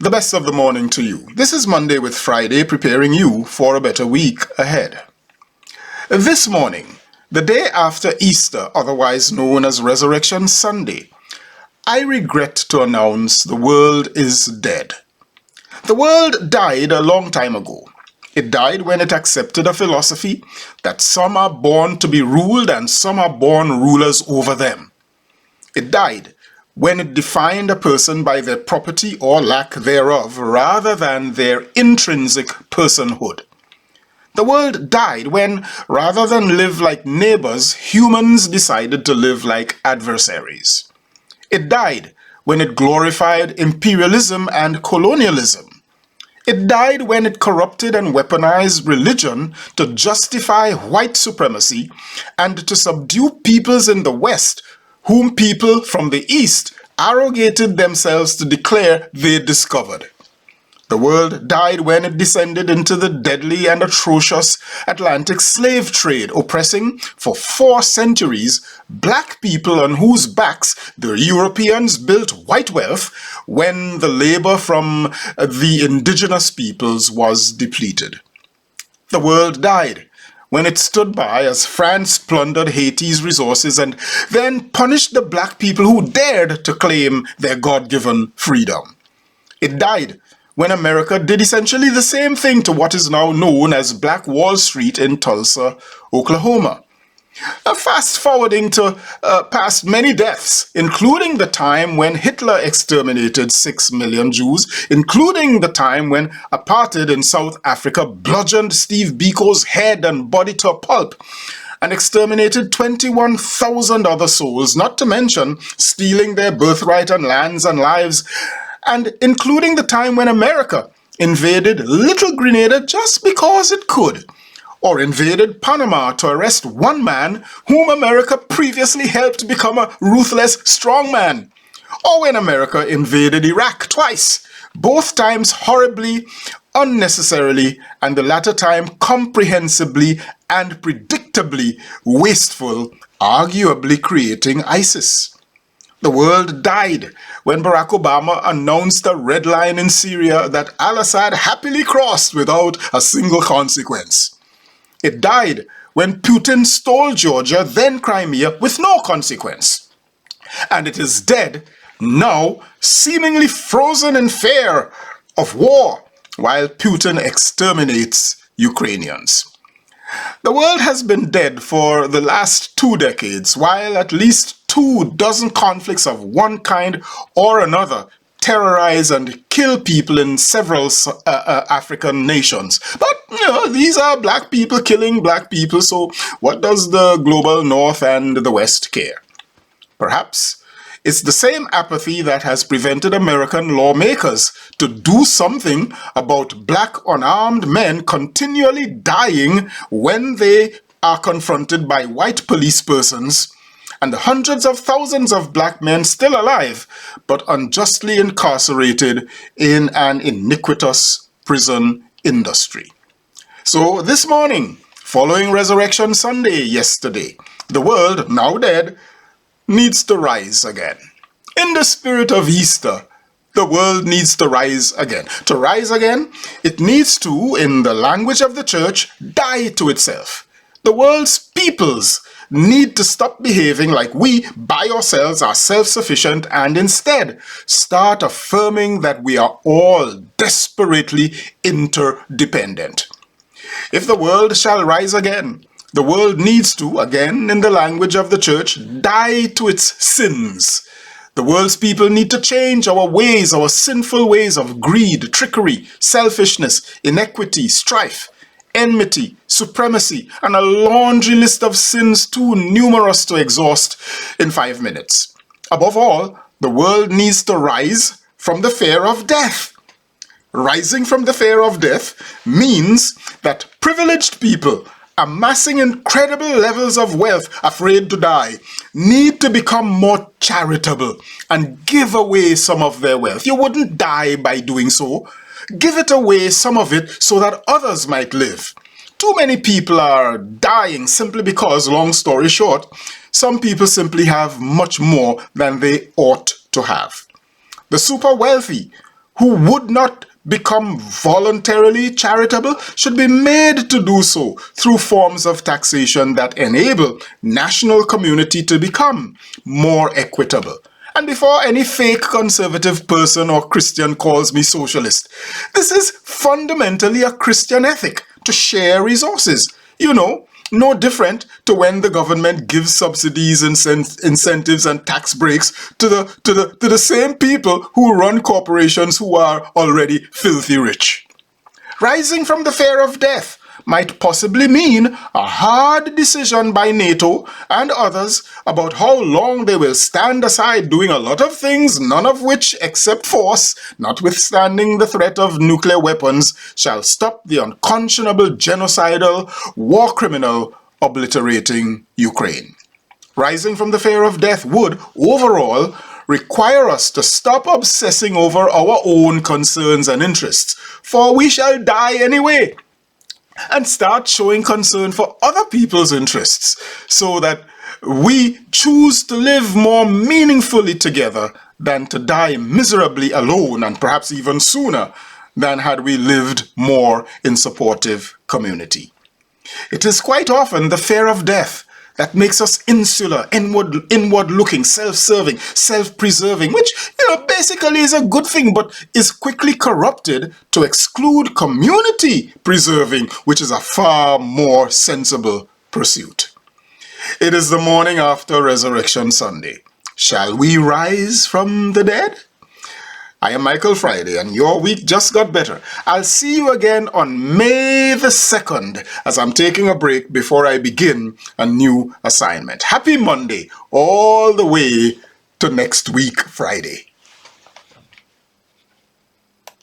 The best of the morning to you. This is Monday with Friday, preparing you for a better week ahead. This morning, the day after Easter, otherwise known as Resurrection Sunday, I regret to announce the world is dead. The world died a long time ago. It died when it accepted a philosophy that some are born to be ruled and some are born rulers over them. It died when it defined a person by their property or lack thereof rather than their intrinsic personhood. The world died when, rather than live like neighbors, humans decided to live like adversaries. It died when it glorified imperialism and colonialism. It died when it corrupted and weaponized religion to justify white supremacy and to subdue peoples in the West whom people from the East arrogated themselves to declare they discovered. The world died when it descended into the deadly and atrocious Atlantic slave trade, oppressing for 4 centuries black people on whose backs the Europeans built white wealth when the labor from the indigenous peoples was depleted. The world died when it stood by as France plundered Haiti's resources and then punished the black people who dared to claim their God-given freedom. It died when America did essentially the same thing to what is now known as Black Wall Street in Tulsa, Oklahoma. Fast forwarding to past many deaths, including the time when Hitler exterminated 6 million Jews, including the time when apartheid in South Africa bludgeoned Steve Biko's head and body to a pulp and exterminated 21,000 other souls, not to mention stealing their birthright and lands and lives, and including the time when America invaded Little Grenada just because it could, or invaded Panama to arrest one man whom America previously helped become a ruthless strongman, or when America invaded Iraq twice, both times horribly, unnecessarily, and the latter time comprehensively and predictably wasteful, arguably creating ISIS. The world died when Barack Obama announced a red line in Syria that al-Assad happily crossed without a single consequence. It died when Putin stole Georgia, then Crimea, with no consequence. And it is dead now, seemingly frozen in fear of war, while Putin exterminates Ukrainians. The world has been dead for the last 2 decades, while at least 24 conflicts of one kind or another terrorize and kill people in several African nations. But, these are black people killing black people, so what does the global north and the west care? Perhaps it's the same apathy that has prevented American lawmakers to do something about black unarmed men continually dying when they are confronted by white police persons, and the hundreds of thousands of black men still alive, but unjustly incarcerated in an iniquitous prison industry. So this morning, following Resurrection Sunday yesterday, the world, now dead, needs to rise again. In the spirit of Easter, the world needs to rise again. To rise again, it needs to, in the language of the church, die to itself. The world's peoples need to stop behaving like we, by ourselves, are self-sufficient and instead start affirming that we are all desperately interdependent. If the world shall rise again, the world needs to, again in the language of the church, die to its sins. The world's people need to change our ways, our sinful ways of greed, trickery, selfishness, inequity, strife, enmity, supremacy, and a laundry list of sins too numerous to exhaust in 5 minutes. Above all, the world needs to rise from the fear of death. Rising from the fear of death means that privileged people amassing incredible levels of wealth, afraid to die, need to become more charitable and give away some of their wealth. You wouldn't die by doing so. Give it away, some of it, so that others might live. Too many people are dying simply because, long story short, some people simply have much more than they ought to have. The super wealthy who would not become voluntarily charitable should be made to do so through forms of taxation that enable national community to become more equitable. And before any fake conservative person or Christian calls me socialist, this is fundamentally a Christian ethic to share resources. You know, no different to when the government gives subsidies, incentives, and tax breaks to the same people who run corporations who are already filthy rich. Rising from the fear of death might possibly mean a hard decision by NATO and others about how long they will stand aside doing a lot of things, none of which, except force, notwithstanding the threat of nuclear weapons, shall stop the unconscionable genocidal war criminal obliterating Ukraine. Rising from the fear of death would, overall, require us to stop obsessing over our own concerns and interests, for we shall die anyway, and start showing concern for other people's interests so that we choose to live more meaningfully together than to die miserably alone, and perhaps even sooner than had we lived more in supportive community. It is quite often the fear of death that makes us insular, inward-looking, self-serving, self-preserving, which, basically is a good thing, but is quickly corrupted to exclude community-preserving, which is a far more sensible pursuit. It is the morning after Resurrection Sunday. Shall we rise from the dead? I am Michael Friday, and your week just got better. I'll see you again on May the 2nd as I'm taking a break before I begin a new assignment. Happy Monday all the way to next week, Friday.